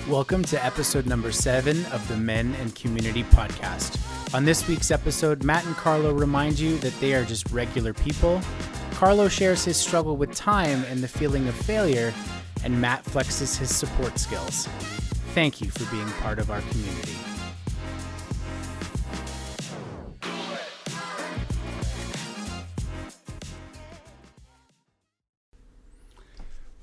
Welcome to episode number 7 of the Men and Community podcast. On this week's episode, Matt and Carlo remind you that they are just regular people. Carlo shares his struggle with time and the feeling of failure, and Matt flexes his support skills. Thank you for being part of our community.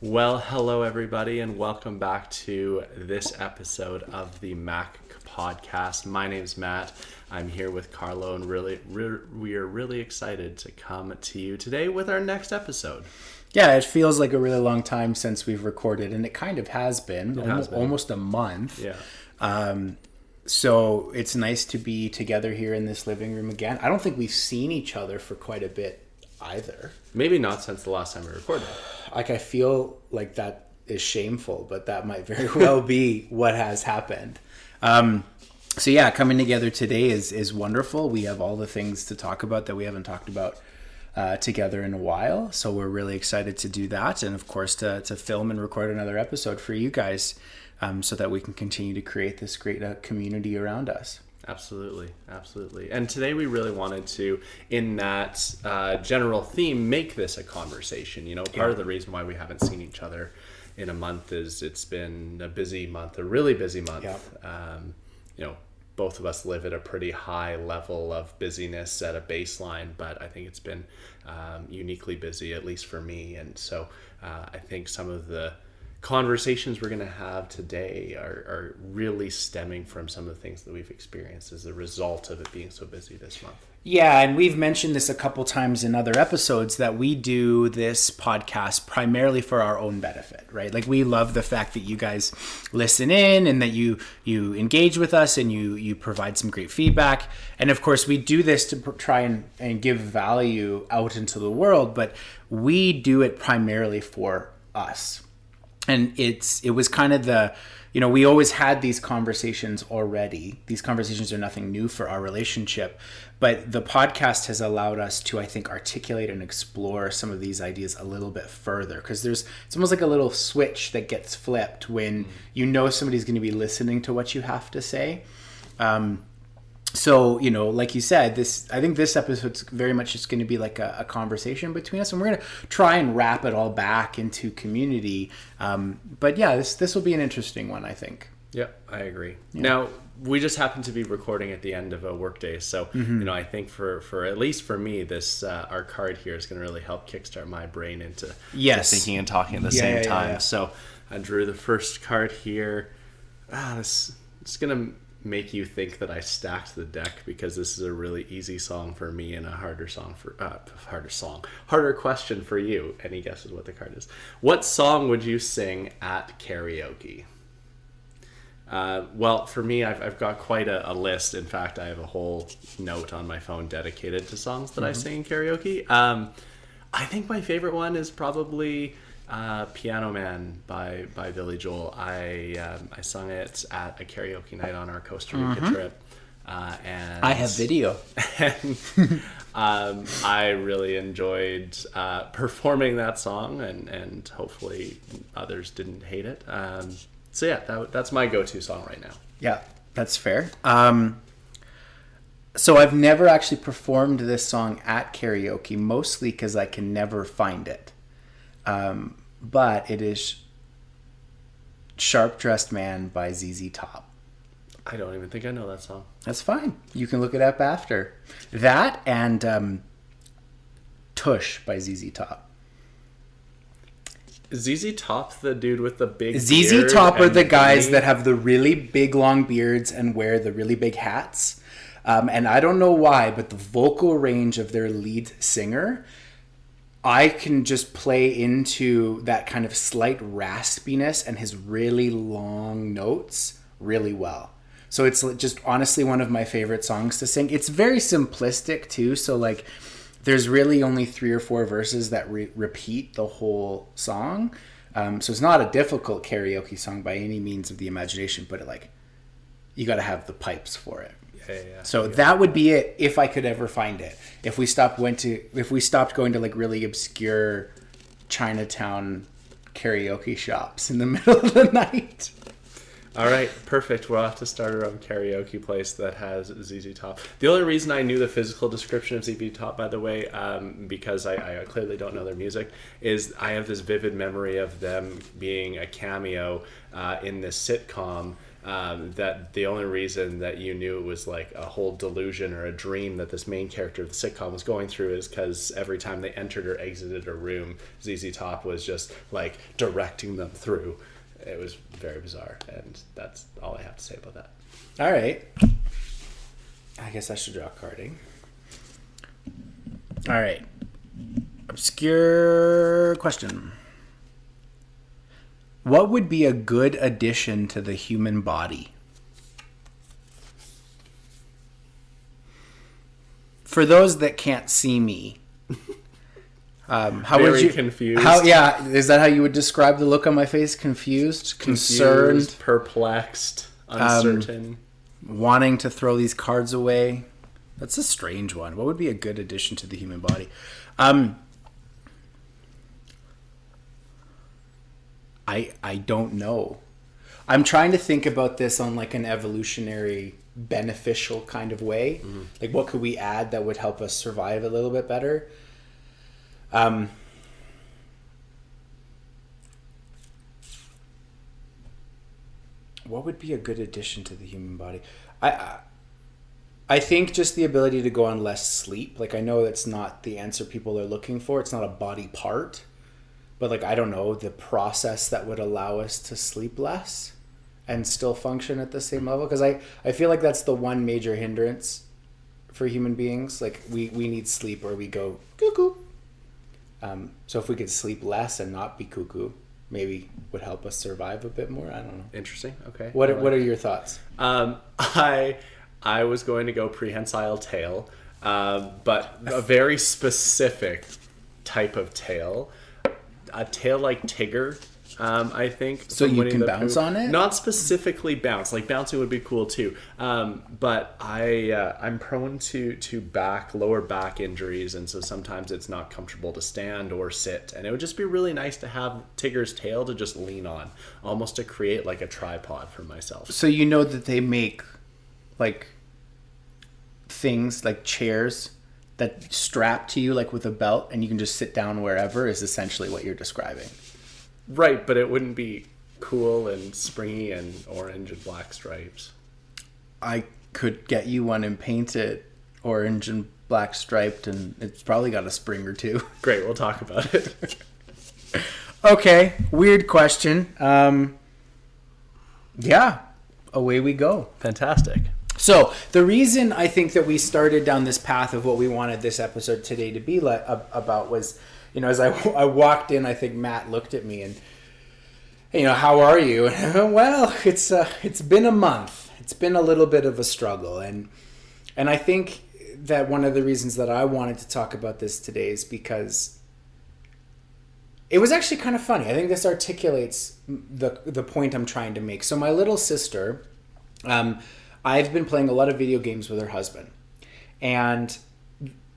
Well, hello everybody, and welcome back to this episode of the Mac podcast. My name's Matt. I'm here with Carlo, and we are really excited to come to you today with our next episode. Yeah, it feels like a really long time since we've recorded, and it kind of has been, almost a month. Yeah. So it's nice to be together here in this living room again. I don't think we've seen each other for quite a bit either. Maybe not since the last time we recorded. Like, I feel like that is shameful, but that might very well be what has happened. So yeah, coming together today is wonderful. We have all the things to talk about that we haven't talked about together in a while. So we're really excited to do that. And of course, to film and record another episode for you guys so that we can continue to create this great community around us. Absolutely. And today we really wanted to, in that general theme, make this a conversation. You know, part of the reason why we haven't seen each other in a month is it's been a busy month, a really busy month. Yeah. You know, both of us live at a pretty high level of busyness at a baseline, but I think it's been uniquely busy, at least for me. And so I think some of the conversations we're going to have today are really stemming from some of the things that we've experienced as a result of it being so busy this month. Yeah, and we've mentioned this a couple times in other episodes that we do this podcast primarily for our own benefit, right? Like, we love the fact that you guys listen in and that you engage with us and you provide some great feedback. And of course, we do this to try and give value out into the world, but we do it primarily for us. And it was kind of we always had these conversations already. These conversations are nothing new for our relationship, but the podcast has allowed us to, I think, articulate and explore some of these ideas a little bit further, because it's almost like a little switch that gets flipped when you know somebody's going to be listening to what you have to say. So, like you said, I think this episode's very much just going to be like a conversation between us, and we're going to try and wrap it all back into community. But yeah, this will be an interesting one, I think. Yeah, I agree. Yeah. Now, we just happen to be recording at the end of a workday, so I think for at least for me, this our card here is going to really help kickstart my brain into thinking and talking at the same time. Yeah. So I drew the first card here. It's going to make you think that I stacked the deck, because this is a really easy song for me and a harder question for you. Any guesses what the card is? What song would you sing at karaoke? Well, for me, I've got quite a list. In fact, I have a whole note on my phone dedicated to songs that I sing in karaoke. I think my favorite one is probably Piano Man by Billy Joel. I sung it at a karaoke night on our Costa Rica trip. And I have video. And, I really enjoyed performing that song, and hopefully others didn't hate it. So yeah, that's my go-to song right now. Yeah, that's fair. So I've never actually performed this song at karaoke, mostly because I can never find it. But it is Sharp Dressed Man by ZZ Top. I don't even think I know that song. That's fine. You can look it up after. That and Tush by ZZ Top. Is ZZ Top the dude with the big ZZ beard? Top are the guys that have the really big long beards and wear the really big hats. And I don't know why, but the vocal range of their lead singer, I can just play into that kind of slight raspiness and his really long notes really well. So it's just honestly one of my favorite songs to sing. It's very simplistic too. So like there's really only 3 or 4 verses that repeat the whole song. So it's not a difficult karaoke song by any means of the imagination, but you got to have the pipes for it. Yeah. So that would be it if I could ever find it. If we stopped going to like really obscure Chinatown karaoke shops in the middle of the night. All right, perfect. We'll have to start our own karaoke place that has ZZ Top. The only reason I knew the physical description of ZZ Top, by the way, because I clearly don't know their music, is I have this vivid memory of them being a cameo in this sitcom. That the only reason that you knew it was like a whole delusion or a dream that this main character of the sitcom was going through is because every time they entered or exited a room, ZZ Top was just like directing them through. It was very bizarre, and that's all I have to say about that. All right. I guess I should draw carding. All right. Obscure question. What would be a good addition to the human body? For those that can't see me, how Very would you confused? Yeah, is that how you would describe the look on my face? Confused, concerned, perplexed, uncertain, wanting to throw these cards away. That's a strange one. What would be a good addition to the human body? I don't know. I'm trying to think about this on like an evolutionary beneficial kind of way. Mm-hmm. Like what could we add that would help us survive a little bit better? What would be a good addition to the human body? I think just the ability to go on less sleep. Like I know that's not the answer people are looking for. It's not a body part. But like, I don't know, the process that would allow us to sleep less and still function at the same level. Because I feel like that's the one major hindrance for human beings. Like we need sleep or we go cuckoo. So if we could sleep less and not be cuckoo, maybe would help us survive a bit more. I don't know. Interesting. Okay. What are your thoughts? I was going to go prehensile tail, but a very specific type of tail. A tail like Tigger, I think. So you can bounce on it? Not specifically bounce. Like bouncing would be cool too. But I'm prone to lower back injuries, and so sometimes it's not comfortable to stand or sit. And it would just be really nice to have Tigger's tail to just lean on, almost to create like a tripod for myself. So you know that they make like things like chairs that strap to you like with a belt and you can just sit down wherever is essentially what you're describing. Right, but it wouldn't be cool and springy and orange and black stripes. I could get you one and paint it orange and black striped and it's probably got a spring or two. Great, we'll talk about it. Okay, weird question. Yeah, away we go. Fantastic. So the reason I think that we started down this path of what we wanted this episode today to be about was, as I walked in, I think Matt looked at me and, how are you? Well, it's been a month. It's been a little bit of a struggle. And I think that one of the reasons that I wanted to talk about this today is because it was actually kind of funny. I think this articulates the point I'm trying to make. So my little sister, I've been playing a lot of video games with her husband, and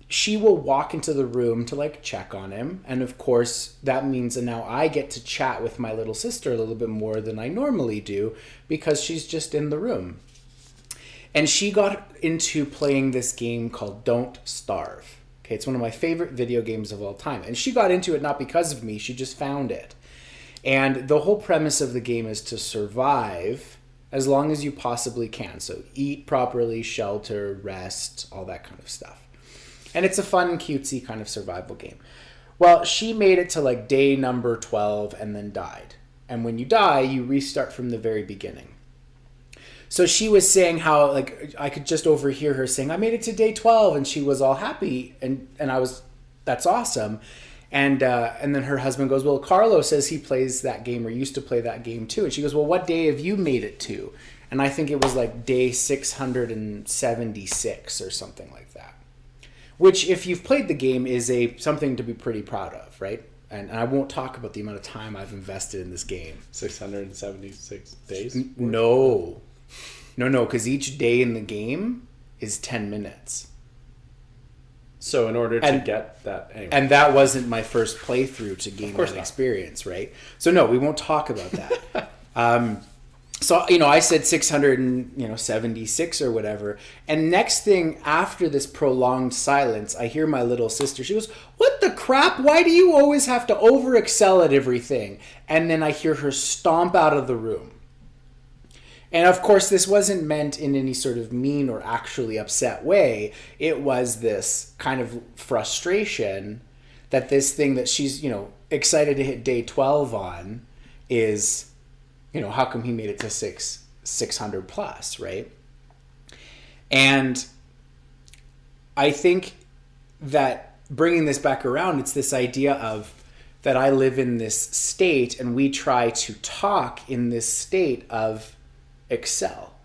she will walk into the room to like check on him. And of course that means that now I get to chat with my little sister a little bit more than I normally do because she's just in the room. And she got into playing this game called Don't Starve. Okay. It's one of my favorite video games of all time. And she got into it not because of me, she just found it. And the whole premise of the game is to survive as long as you possibly can. So eat properly, shelter, rest, all that kind of stuff. And it's a fun, cutesy kind of survival game. Well, she made it to like day number 12 and then died. And when you die, you restart from the very beginning. So she was saying how, like, I could just overhear her saying, I made it to day 12, and she was all happy. And I was, that's awesome. And then her husband goes, well, Carlo says he plays that game or used to play that game too. And she goes, well, what day have you made it to? And I think it was like day 676 or something like that. Which, if you've played the game, is something to be pretty proud of, right? And I won't talk about the amount of time I've invested in this game. 676 days? No, because each day in the game is 10 minutes. So in order to get that... Anyway. And that wasn't my first playthrough to gain that experience, right? So no, we won't talk about that. So, you know, I said 676 or whatever. And next thing after this prolonged silence, I hear my little sister. She goes, "What the crap? Why do you always have to over excel at everything?" And then I hear her stomp out of the room. And of course, this wasn't meant in any sort of mean or actually upset way. It was this kind of frustration that this thing that she's, you know, excited to hit day 12 on is, you know, how come he made it to 600 plus, right? And I think that bringing this back around, it's this idea of that I live in this state and we try to talk in this state of excel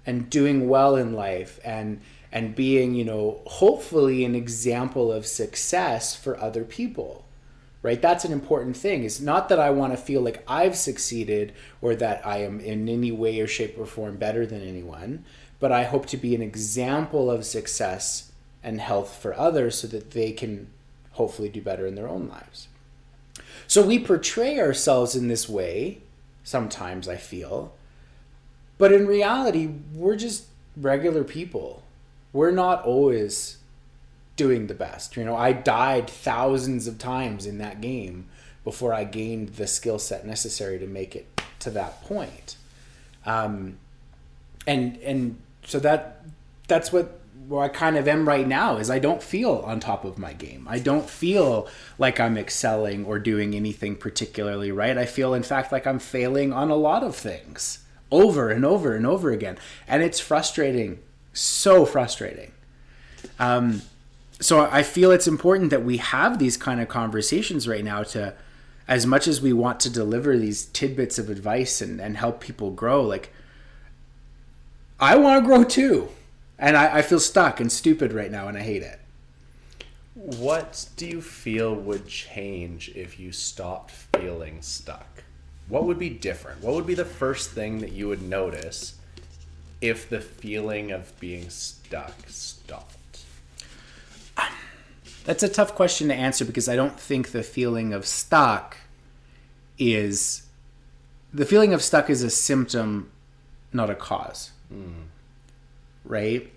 and doing well in life and being, you know, hopefully an example of success for other people, right? That's an important thing. It's not that I want to feel like I've succeeded or that I am in any way or shape or form better than anyone, but I hope to be an example of success and health for others so that they can hopefully do better in their own lives. So we portray ourselves in this way sometimes, I feel. But in reality, we're just regular people. We're not always doing the best. You know, I died thousands of times in that game before I gained the skill set necessary to make it to that point. And so that's what where I kind of am right now is I don't feel on top of my game. I don't feel like I'm excelling or doing anything particularly right. I feel, in fact, like I'm failing on a lot of things. Over and over and over again. And it's frustrating. So frustrating. So I feel it's important that we have these kind of conversations right now to, as much as we want to deliver these tidbits of advice and help people grow, like, I want to grow too. And I feel stuck and stupid right now and I hate it. What do you feel would change if you stopped feeling stuck? What would be different? What would be the first thing that you would notice if the feeling of being stuck stopped? That's a tough question to answer because I don't think the feeling of stuck is... The feeling of stuck is a symptom, not a cause. Right?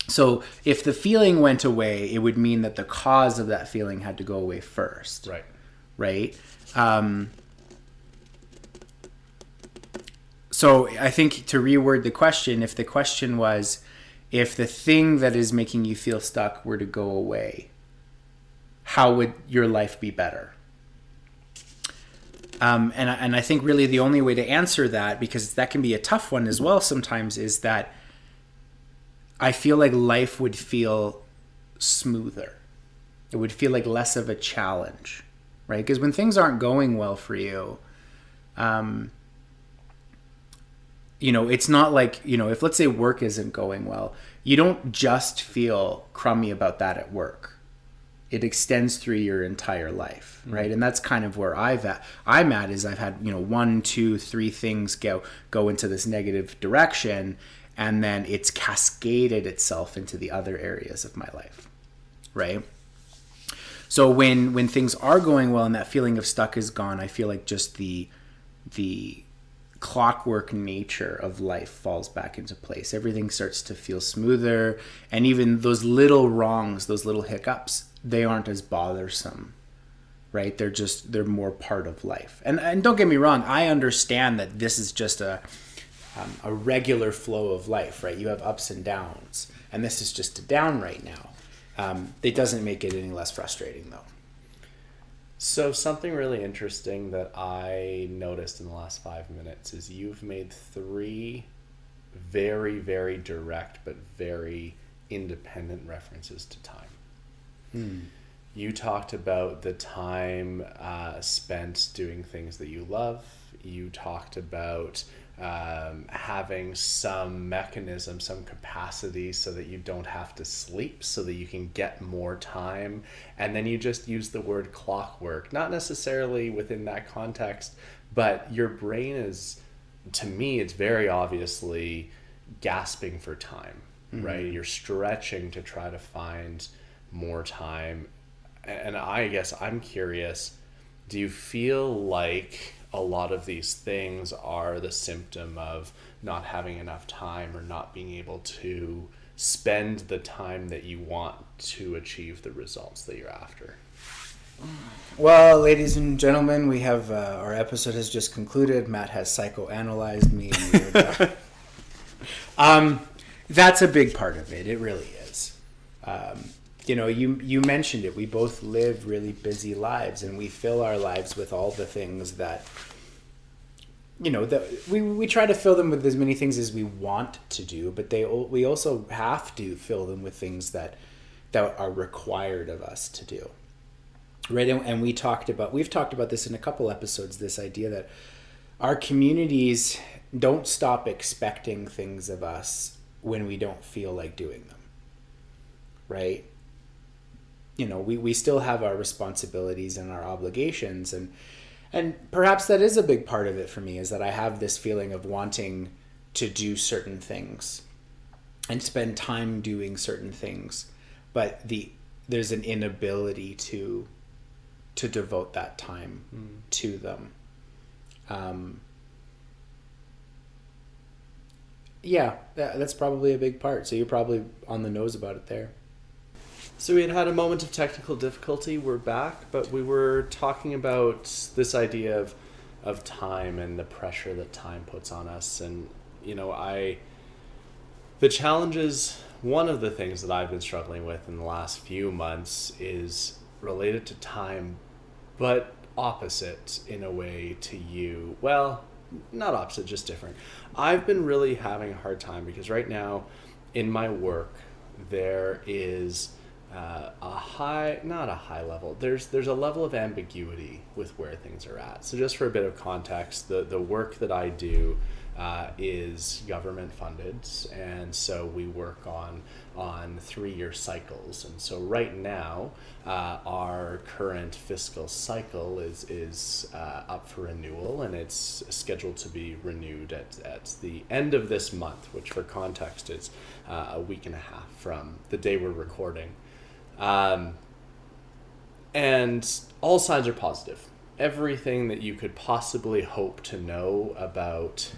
So if the feeling went away, it would mean that the cause of that feeling had to go away first. Right? So I think to reword the question, if the question was, if the thing that is making you feel stuck were to go away, how would your life be better? And I think really the only way to answer that, because that can be a tough one as well sometimes, is that I feel like life would feel smoother. It would feel like less of a challenge, right? Because when things aren't going well for you, you know, it's not like, you know, if let's say work isn't going well, you don't just feel crummy about that at work. It extends through your entire life, right? And that's kind of where I'm at is I've had, you know, 1, 2, 3 things go into this negative direction, and then it's cascaded itself into the other areas of my life, right? So when things are going well and that feeling of stuck is gone, I feel like just the clockwork nature of life falls back into place. Everything starts to feel smoother, and even those little wrongs, those little hiccups, they aren't as bothersome, right? They're more part of life. And don't get me wrong, I understand that this is just a regular flow of life, right? You have ups and downs, and this is just a down right now. It doesn't make it any less frustrating, though. So something really interesting that I noticed in the last 5 minutes is you've made 3 very, very direct but very independent references to time. You talked about the time spent doing things that you love. You talked about having some mechanism, some capacity so that you don't have to sleep, so that you can get more time. And then you just use the word clockwork, not necessarily within that context, but your brain is, to me, it's very obviously gasping for time, right? You're stretching to try to find more time. And I guess I'm curious, do you feel like a lot of these things are the symptom of not having enough time or not being able to spend the time that you want to achieve the results that you're after. Well, ladies and gentlemen, we have our episode has just concluded. Matt has psychoanalyzed me. That's a big part of it. It really is. You mentioned it. We both live really busy lives, and we fill our lives with all the things that, we try to fill them with as many things as we want to do, but we also have to fill them with things that are required of us to do. Right, and we've talked about this in a couple episodes, this idea that our communities don't stop expecting things of us when we don't feel like doing them. Right? We still have our responsibilities and our obligations, and perhaps that is a big part of it for me, is that I have this feeling of wanting to do certain things and spend time doing certain things, but there's an inability to devote that time to them. That's probably a big part. So you're probably on the nose about it there. So we had a moment of technical difficulty. We're back, but we were talking about this idea of time and the pressure that time puts on us. And, the challenges, one of the things that I've been struggling with in the last few months is related to time, but opposite in a way to you. Well, not opposite, just different. I've been really having a hard time because right now in my work there is not a high level. There's a level of ambiguity with where things are at. So just for a bit of context, the work that I do is government funded, and so we work on 3-year cycles. And so right now our current fiscal cycle is up for renewal, and it's scheduled to be renewed at the end of this month, which for context is a week and a half from the day we're recording. And all signs are positive. Everything that you could possibly hope to know about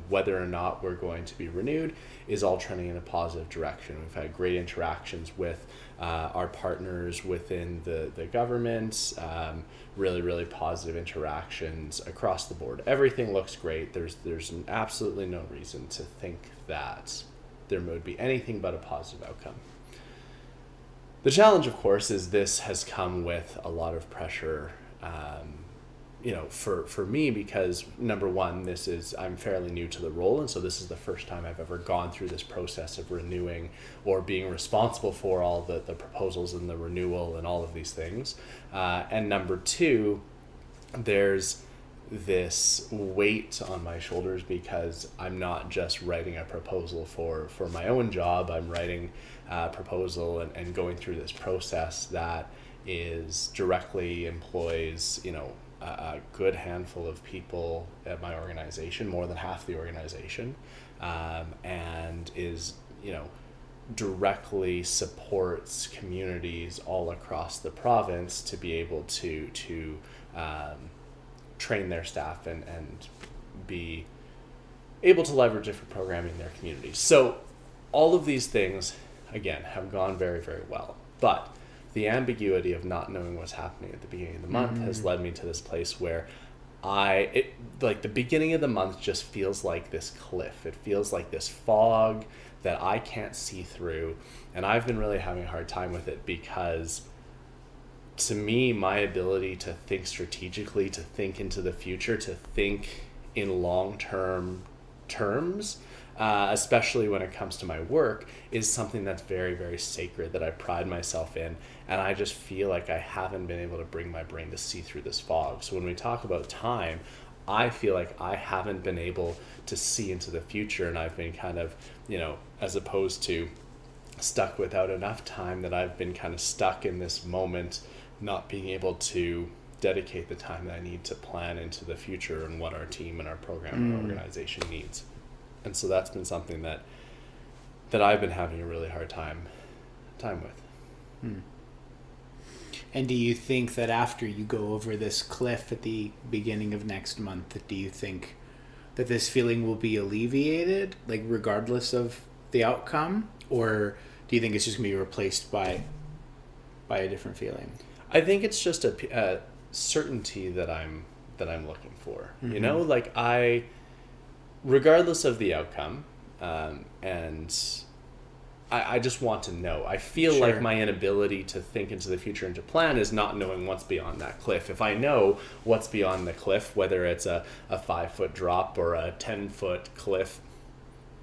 whether or not we're going to be renewed is all trending in a positive direction. We've had great interactions with our partners within the government, really, really positive interactions across the board. Everything looks great. There's absolutely no reason to think that there would be anything but a positive outcome. The challenge, of course, is this has come with a lot of pressure, for me, because number one, I'm fairly new to the role, and so this is the first time I've ever gone through this process of renewing or being responsible for all the proposals and the renewal and all of these things. And number two, there's this weight on my shoulders because I'm not just writing a proposal for my own job. I'm writing a proposal and going through this process that is directly employs, a good handful of people at my organization, more than half the organization, and is, directly supports communities all across the province to be able to train their staff and be able to leverage different programming in their communities. So all of these things, again, have gone very, very well. But the ambiguity of not knowing what's happening at the beginning of the month has led me to this place where the beginning of the month just feels like this cliff. It feels like this fog that I can't see through. And I've been really having a hard time with it because to me, my ability to think strategically, to think into the future, to think in long-term terms, especially when it comes to my work, is something that's very, very sacred, that I pride myself in. And I just feel like I haven't been able to bring my brain to see through this fog. So when we talk about time, I feel like I haven't been able to see into the future, and I've been kind of, as opposed to stuck without enough time, that I've been kind of stuck in this moment, not being able to dedicate the time that I need to plan into the future and what our team and our program and our organization needs. And so that's been something that I've been having a really hard time with. And do you think that after you go over this cliff at the beginning of next month, do you think that this feeling will be alleviated, like regardless of the outcome? Or do you think it's just going to be replaced by a different feeling? I think it's just a certainty that I'm looking for. Mm-hmm. You know, like regardless of the outcome, and I just want to know. I feel like my inability to think into the future and to plan is not knowing what's beyond that cliff. If I know what's beyond the cliff, whether it's a 5-foot drop or a 10-foot cliff,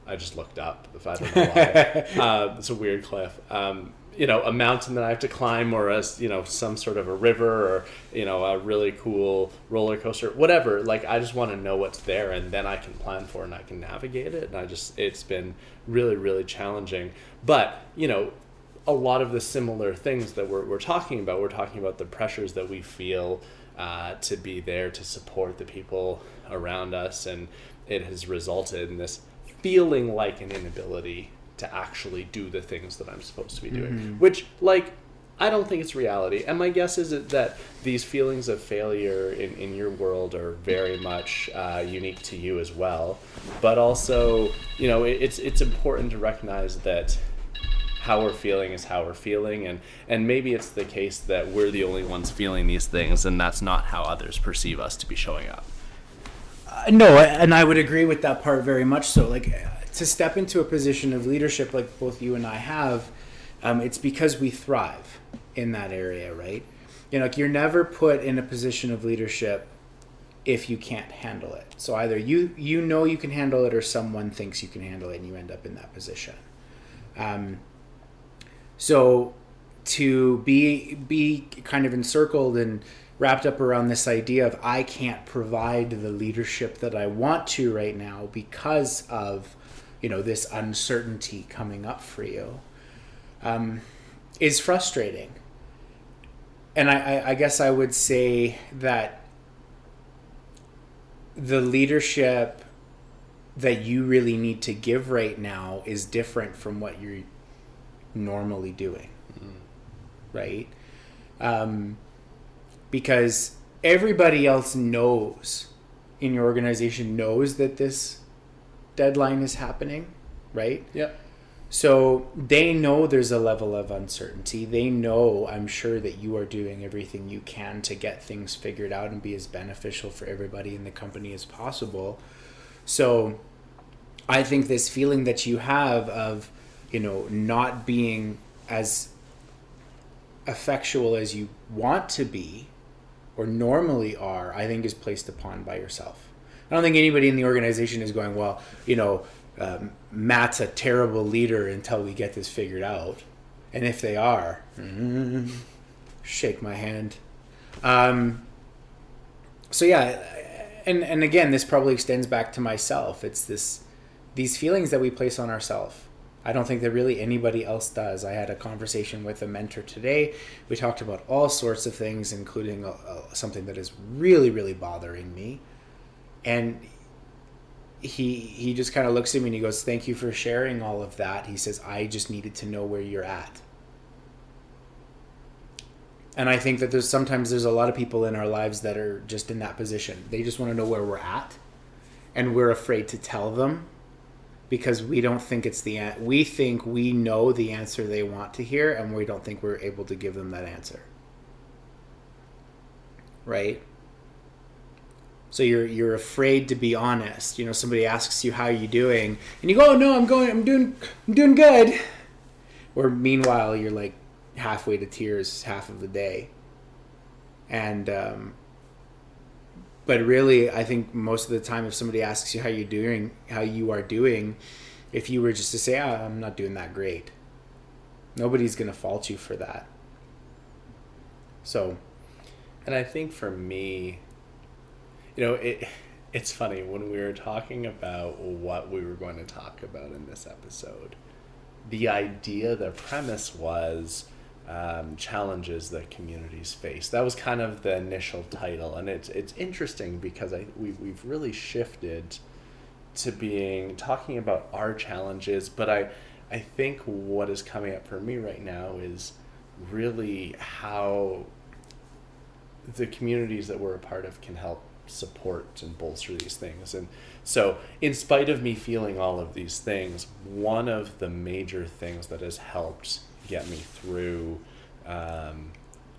I just looked up. If I don't know why, it's a weird cliff. A mountain that I have to climb, or some sort of a river, or a really cool roller coaster, whatever. Like, I just want to know what's there, and then I can plan for it and I can navigate it. And it's been really, really challenging. But a lot of the similar things that we're talking about the pressures that we feel to be there to support the people around us, and it has resulted in this feeling like an inability to actually do the things that I'm supposed to be doing, which, like, I don't think it's reality. And my guess is that these feelings of failure in your world are very much unique to you as well. But also, it's important to recognize that how we're feeling is how we're feeling, and maybe it's the case that we're the only ones feeling these things, and that's not how others perceive us to be showing up. No, and I would agree with that part very much so. Like, to step into a position of leadership like both you and I have, it's because we thrive in that area, right? You're never put in a position of leadership if you can't handle it. So either you know you can handle it, or someone thinks you can handle it, and you end up in that position. So to be kind of encircled and wrapped up around this idea of I can't provide the leadership that I want to right now because of this uncertainty coming up for you, is frustrating. And I guess I would say that the leadership that you really need to give right now is different from what you're normally doing, right? Because everybody else knows in your organization knows that this deadline is happening, right? Yeah. So they know there's a level of uncertainty. They know, I'm sure, that you are doing everything you can to get things figured out and be as beneficial for everybody in the company as possible. So I think this feeling that you have of, not being as effectual as you want to be or normally are, I think is placed upon by yourself. I don't think anybody in the organization is going, well, Matt's a terrible leader until we get this figured out. And if they are, shake my hand. So yeah, and again, this probably extends back to myself. It's these feelings that we place on ourselves. I don't think that really anybody else does. I had a conversation with a mentor today. We talked about all sorts of things, including something that is really, really bothering me. And he just kind of looks at me and he goes, "Thank you for sharing all of that." He says, "I just needed to know where you're at." And I think that there's a lot of people in our lives that are just in that position. They just want to know where we're at, and we're afraid to tell them because we don't think we think we know the answer they want to hear, and we don't think we're able to give them that answer. Right? So you're afraid to be honest. Somebody asks you, "How are you doing?" And you go, "Oh no, I'm doing good." Or meanwhile, you're like halfway to tears half of the day. And but really, I think most of the time, if somebody asks you how you are doing, if you were just to say, "I'm not doing that great," nobody's gonna fault you for that. So, and I think for me, it's funny when we were talking about what we were going to talk about in this episode. The premise was challenges that communities face. That was kind of the initial title, and it's interesting because we've really shifted to talking about our challenges, but I think what is coming up for me right now is really how the communities that we're a part of can help support and bolster these things. And so in spite of me feeling all of these things, one of the major things that has helped get me through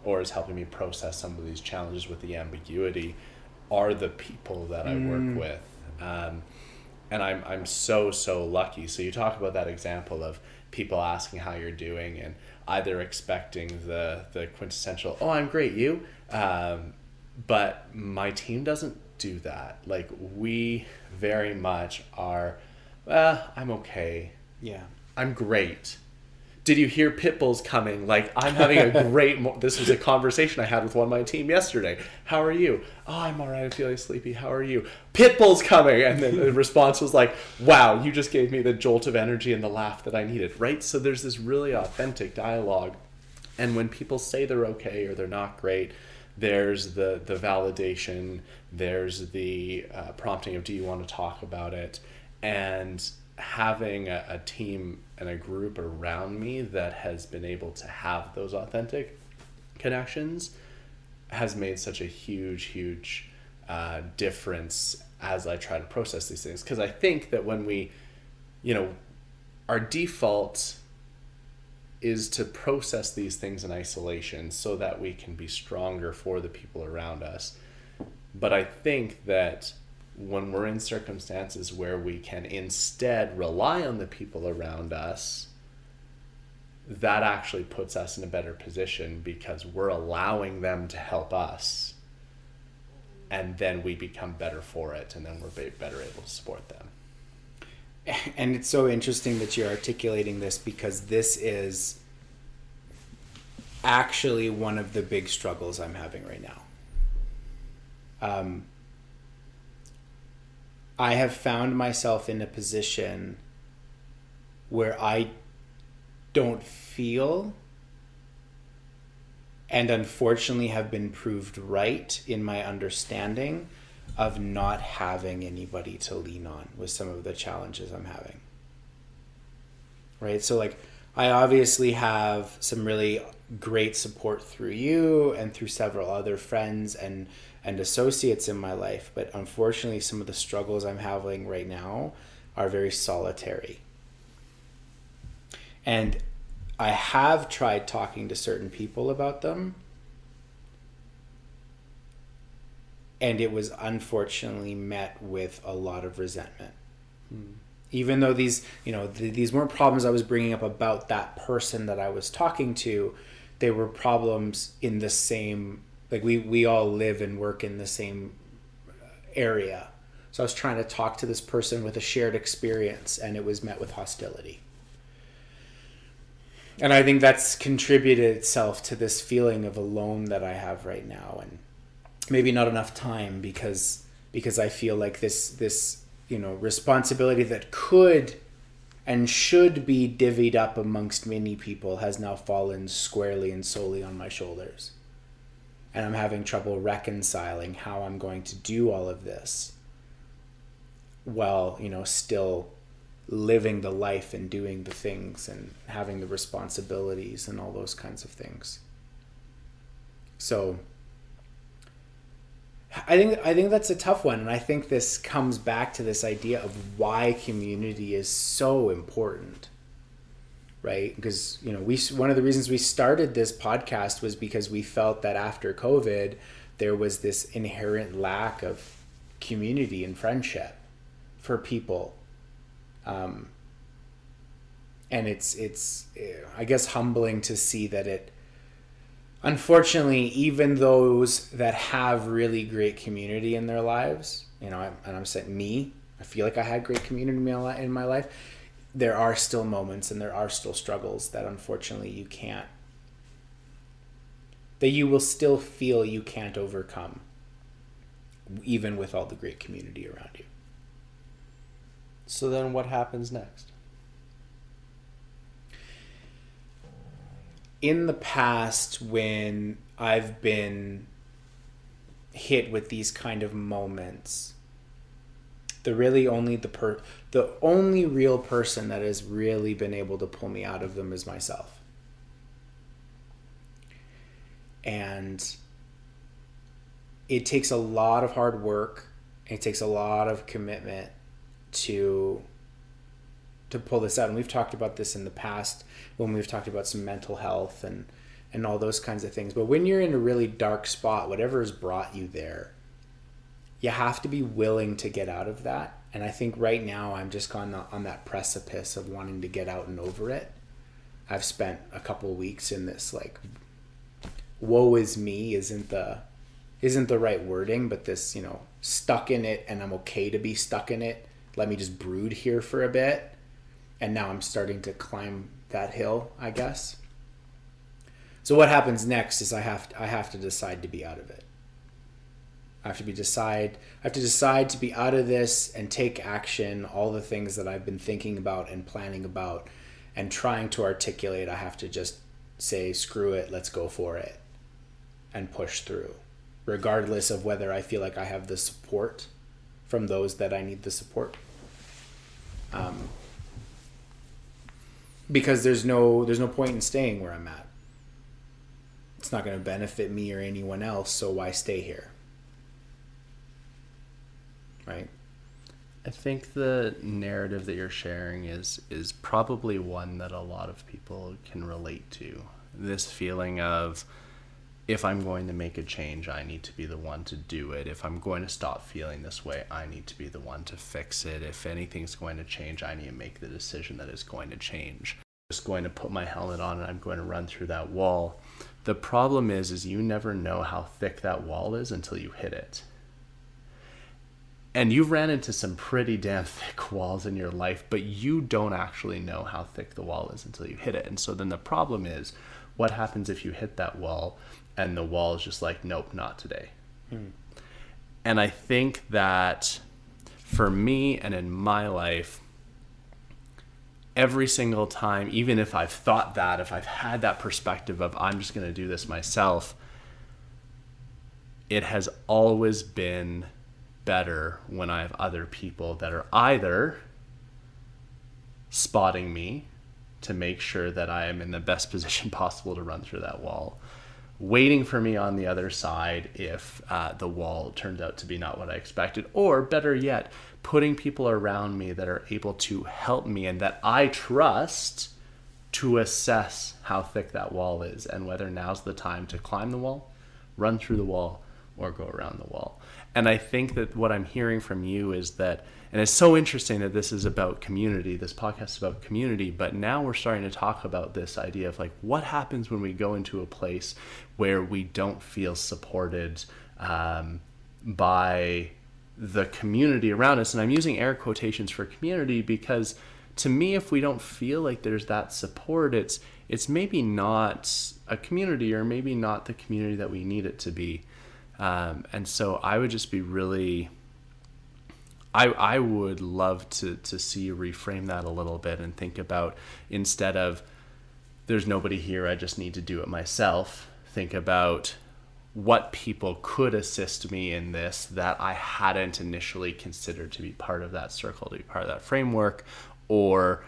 or is helping me process some of these challenges with the ambiguity are the people that I work with. And I'm so lucky. So you talk about that example of people asking how you're doing and either expecting the quintessential, oh, I'm great, you? But my team doesn't do that. Like, we very much are, I'm okay. Yeah. I'm great. Did you hear Pitbull's coming? Like, I'm having a great... This was a conversation I had with one of my team yesterday. How are you? Oh, I'm all right. I'm feeling sleepy. How are you? Pitbull's coming. And then the response was like, wow, you just gave me the jolt of energy and the laugh that I needed, right? So there's this really authentic dialogue. And when people say they're okay or they're not great, there's the validation, there's the prompting of, do you want to talk about it? And having a team and a group around me that has been able to have those authentic connections has made such a huge difference as I try to process these things. Because I think that when we, our default is to process these things in isolation so that we can be stronger for the people around us. But I think that when we're in circumstances where we can instead rely on the people around us, that actually puts us in a better position because we're allowing them to help us. And then we become better for it, and then we're better able to support them. And it's so interesting that you're articulating this, because this is actually one of the big struggles I'm having right now. I have found myself in a position where I don't feel, and unfortunately have been proved right in my understanding of not having anybody to lean on with some of the challenges I'm having. Right? So like, I obviously have some really great support through you and through several other friends and associates in my life, but unfortunately some of the struggles I'm having right now are very solitary. And I have tried talking to certain people about them, and it was unfortunately met with a lot of resentment. Even though these weren't problems I was bringing up about that person that I was talking to, they were problems in the same, like we all live and work in the same area. So I was trying to talk to this person with a shared experience, and it was met with hostility. And I think that's contributed itself to this feeling of alone that I have right now, and maybe not enough time because I feel like this responsibility that could and should be divvied up amongst many people has now fallen squarely and solely on my shoulders. And I'm having trouble reconciling how I'm going to do all of this while, still living the life and doing the things and having the responsibilities and all those kinds of things. So I think that's a tough one, and I think this comes back to this idea of why community is so important, right? Because one of the reasons we started this podcast was because we felt that after COVID there was this inherent lack of community and friendship for people, and it's I guess humbling to see that it. Unfortunately, even those that have really great community in their lives, and I'm saying me, I feel like I had great community in my life, there are still moments and there are still struggles that unfortunately you will still feel you can't overcome, even with all the great community around you. So then what happens next? In the past, when I've been hit with these kind of moments, the only real person that has really been able to pull me out of them is myself. And it takes a lot of hard work. It takes a lot of commitment to pull this out. And we've talked about this in the past when we've talked about some mental health and all those kinds of things. But when you're in a really dark spot, whatever has brought you there, you have to be willing to get out of that. And I think right now I'm just on that precipice of wanting to get out and over it. I've spent a couple of weeks in this, like, woe is me isn't the right wording, but this, stuck in it, and I'm okay to be stuck in it. Let me just brood here for a bit. And now I'm starting to climb that hill, I guess. So what happens next is I have to decide to be out of it. I have to decide to be out of this and take action, all the things that I've been thinking about and planning about and trying to articulate. I have to just say, screw it, let's go for it, and push through, regardless of whether I feel like I have the support from those that I need the support. Because there's no point in staying where I'm at. It's not going to benefit me or anyone else, so why stay here? Right? I think the narrative that you're sharing is probably one that a lot of people can relate to. This feeling of, if I'm going to make a change, I need to be the one to do it. If I'm going to stop feeling this way, I need to be the one to fix it. If anything's going to change, I need to make the decision that is going to change. I'm just going to put my helmet on and I'm going to run through that wall. The problem is you never know how thick that wall is until you hit it. And you've ran into some pretty damn thick walls in your life, but you don't actually know how thick the wall is until you hit it. And so then the problem is, what happens if you hit that wall and the wall is just like, nope, not today? And I think that for me and in my life, every single time, even if I've thought that, if I've had that perspective of I'm just going to do this myself, it has always been better when I have other people that are either spotting me to make sure that I am in the best position possible to run through that wall, waiting for me on the other side if the wall turned out to be not what I expected, or better yet, putting people around me that are able to help me and that I trust to assess how thick that wall is and whether now's the time to climb the wall, run through the wall, or go around the wall. And I think that what I'm hearing from you is that, and it's so interesting that this is about community, this podcast is about community, but now we're starting to talk about this idea of like, what happens when we go into a place where we don't feel supported by the community around us. And I'm using air quotations for community because to me, if we don't feel like there's that support, it's maybe not a community, or maybe not the community that we need it to be. And so I would just be really, I would love to see you reframe that a little bit and think about, instead of there's nobody here, I just need to do it myself, think about what people could assist me in this that I hadn't initially considered to be part of that circle, to be part of that framework, or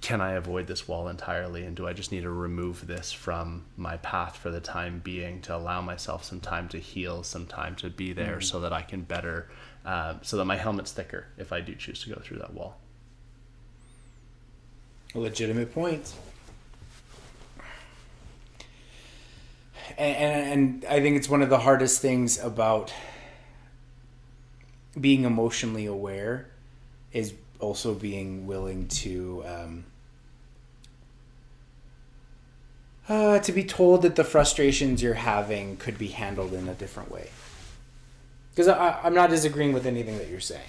can I avoid this wall entirely, and do I just need to remove this from my path for the time being to allow myself some time to heal, some time to be there so that I can better, so that my helmet's thicker if I do choose to go through that wall. A legitimate point. And I think it's one of the hardest things about being emotionally aware is also being willing to be told that the frustrations you're having could be handled in a different way. Because I'm not disagreeing with anything that you're saying,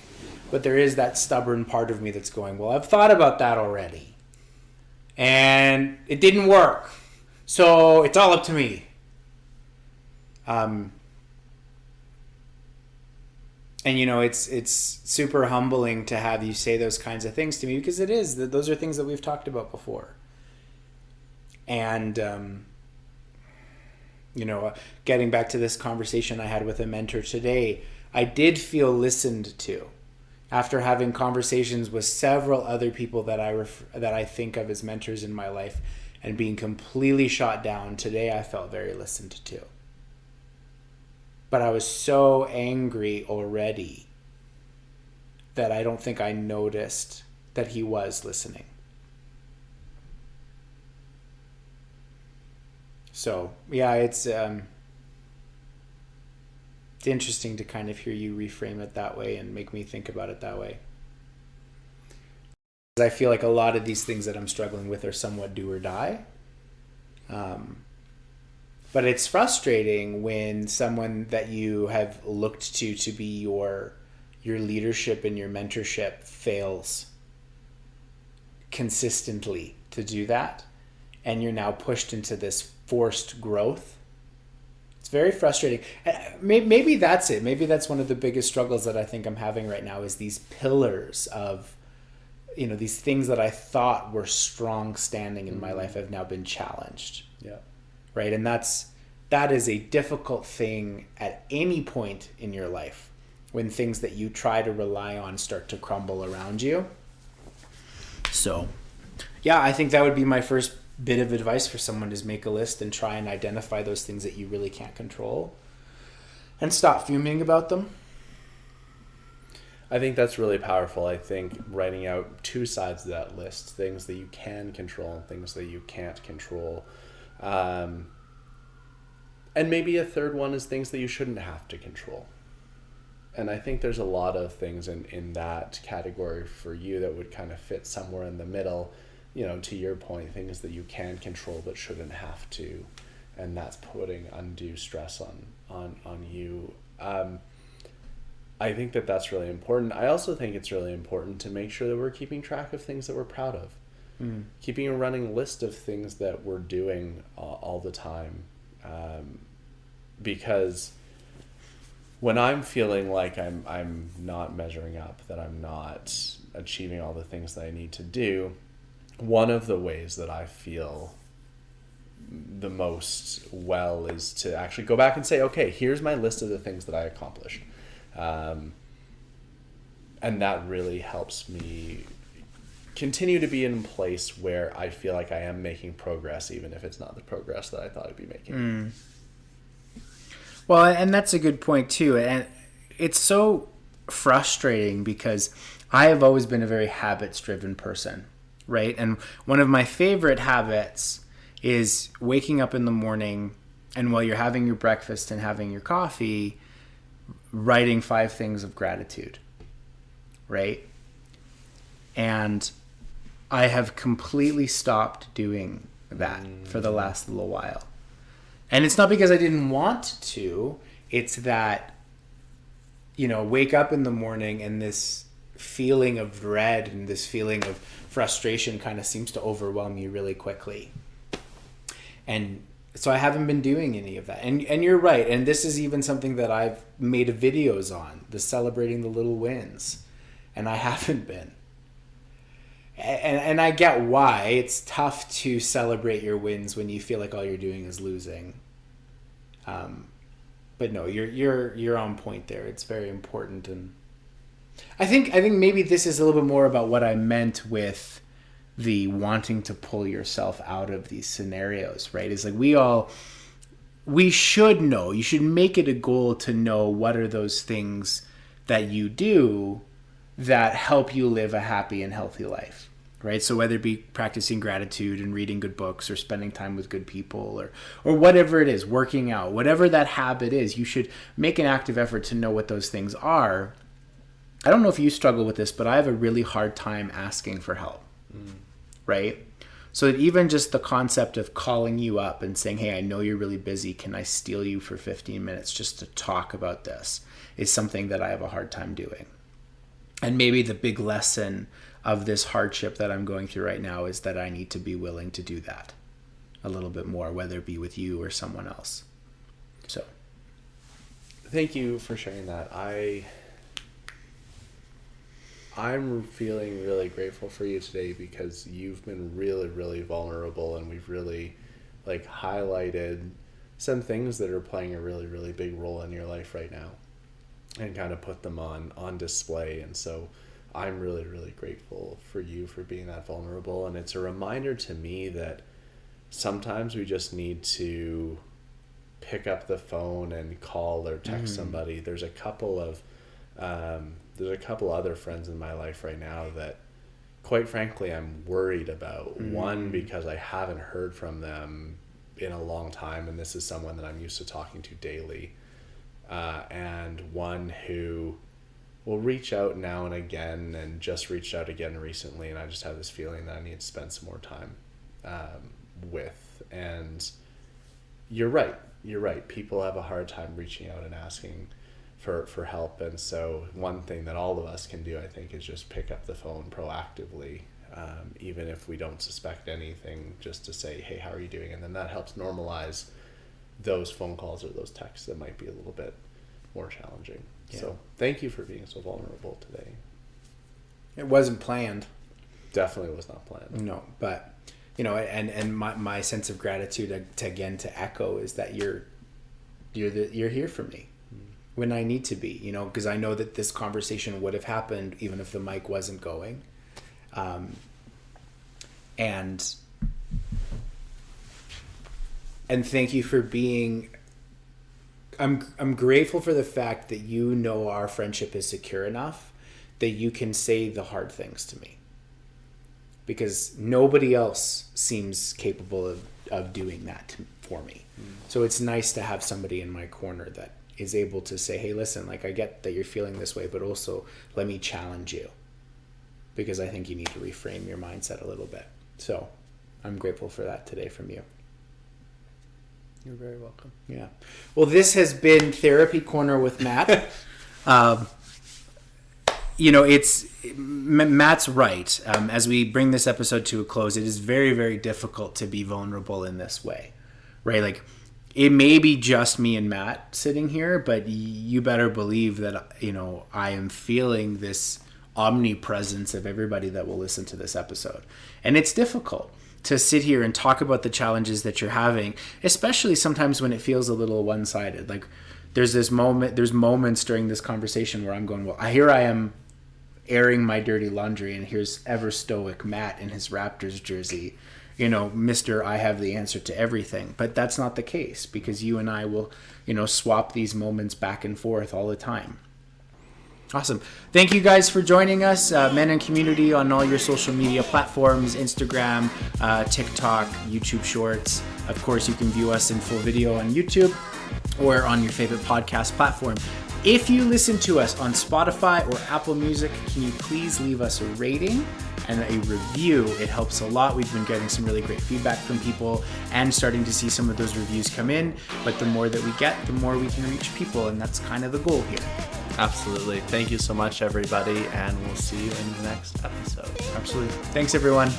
but there is that stubborn part of me that's going, well, I've thought about that already, and it didn't work, so it's all up to me. And it's super humbling to have you say those kinds of things to me, because it is that those are things that we've talked about before. And getting back to this conversation I had with a mentor today, I did feel listened to after having conversations with several other people that I think of as mentors in my life, and being completely shot down. Today I felt very listened to. but I was so angry already that I don't think I noticed that he was listening. So, yeah, it's interesting to kind of hear you reframe it that way and make me think about it that way. I feel like a lot of these things that I'm struggling with are somewhat do or die. But it's frustrating when someone that you have looked to be your leadership and your mentorship fails consistently to do that, and you're now pushed into this forced growth. It's very frustrating. Maybe that's it. Maybe that's one of the biggest struggles that I think I'm having right now, is these pillars of, these things that I thought were strong standing in my life have now been challenged. Yeah. Right. And that is a difficult thing at any point in your life, when things that you try to rely on start to crumble around you. So, yeah, I think that would be my first bit of advice for someone, is make a list and try and identify those things that you really can't control and stop fuming about them. I think that's really powerful. I think writing out two sides of that list, things that you can control and things that you can't control. And maybe a third one is things that you shouldn't have to control. And I think there's a lot of things in that category for you that would kind of fit somewhere in the middle, to your point, things that you can control but shouldn't have to. And that's putting undue stress on you. I think that's really important. I also think it's really important to make sure that we're keeping track of things that we're proud of. Keeping a running list of things that we're doing all the time. Because when I'm feeling like I'm not measuring up, that I'm not achieving all the things that I need to do, one of the ways that I feel the most well is to actually go back and say, okay, here's my list of the things that I accomplished. And that really helps me continue to be in a place where I feel like I am making progress, even if it's not the progress that I thought I'd be making. Well, and that's a good point too. And it's so frustrating because I have always been a very habits-driven person, right? And one of my favorite habits is waking up in the morning, and while you're having your breakfast and having your coffee, writing 5 things of gratitude, right? And I have completely stopped doing that for the last little while. And it's not because I didn't want to. It's that, wake up in the morning and this feeling of dread and this feeling of frustration kind of seems to overwhelm you really quickly. And so I haven't been doing any of that. And you're right. And this is even something that I've made videos on, the celebrating the little wins. And I haven't been. And I get why. It's tough to celebrate your wins when you feel like all you're doing is losing. But no, you're on point there. It's very important. And I think maybe this is a little bit more about what I meant with the wanting to pull yourself out of these scenarios, right? It's like we should know. You should make it a goal to know what are those things that you do that help you live a happy and healthy life, right? So whether it be practicing gratitude and reading good books or spending time with good people or whatever it is, working out, whatever that habit is, you should make an active effort to know what those things are. I don't know if you struggle with this, but I have a really hard time asking for help, right? So that even just the concept of calling you up and saying, hey, I know you're really busy. Can I steal you for 15 minutes just to talk about this is something that I have a hard time doing. And maybe the big lesson of this hardship that I'm going through right now is that I need to be willing to do that a little bit more, whether it be with you or someone else. So, thank you for sharing that. I'm feeling really grateful for you today because you've been really, really vulnerable, and we've really highlighted some things that are playing a really, really big role in your life right now, and kind of put them on display. And so I'm really, really grateful for you for being that vulnerable. And it's a reminder to me that sometimes we just need to pick up the phone and call or text somebody. There's a couple other friends in my life right now that, quite frankly, I'm worried about. One, because I haven't heard from them in a long time, and this is someone that I'm used to talking to daily. And one who will reach out now and again, and just reached out again recently, and I just have this feeling that I need to spend some more time with. And you're right. People have a hard time reaching out and asking for help. And so one thing that all of us can do, I think, is just pick up the phone proactively, even if we don't suspect anything, just to say, hey, how are you doing? And then that helps normalize those phone calls or those texts that might be a little bit more challenging. Yeah. So thank you for being so vulnerable today. It wasn't planned. Definitely was not planned. No, but and my sense of gratitude to echo is that you're here for me when I need to be, because I know that this conversation would have happened even if the mic wasn't going. And thank you for being. I'm grateful for the fact that our friendship is secure enough that you can say the hard things to me, because nobody else seems capable of doing that for me. So it's nice to have somebody in my corner that is able to say, hey, listen, like, I get that you're feeling this way, but also let me challenge you, because I think you need to reframe your mindset a little bit. So I'm grateful for that today from you. You're very welcome. Yeah. Well, this has been Therapy Corner with Matt. Matt's right. As we bring this episode to a close, it is very, very difficult to be vulnerable in this way, right? Like, it may be just me and Matt sitting here, but you better believe that, I am feeling this omnipresence of everybody that will listen to this episode. And it's difficult to sit here and talk about the challenges that you're having, especially sometimes when it feels a little one-sided. Like, there's moments during this conversation where I'm going, well, here I am airing my dirty laundry, and here's ever stoic Matt in his Raptors jersey, Mr. I have the answer to everything. But that's not the case, because you and I will, swap these moments back and forth all the time. Awesome. Thank you guys for joining us, Men in Community, on all your social media platforms, Instagram, TikTok, YouTube Shorts. Of course, you can view us in full video on YouTube or on your favorite podcast platform. If you listen to us on Spotify or Apple Music, can you please leave us a rating and a review? It helps a lot. We've been getting some really great feedback from people and starting to see some of those reviews come in. But the more that we get, the more we can reach people, and that's kind of the goal here. Absolutely. Thank you so much, everybody, and we'll see you in the next episode. Absolutely. Thanks, everyone.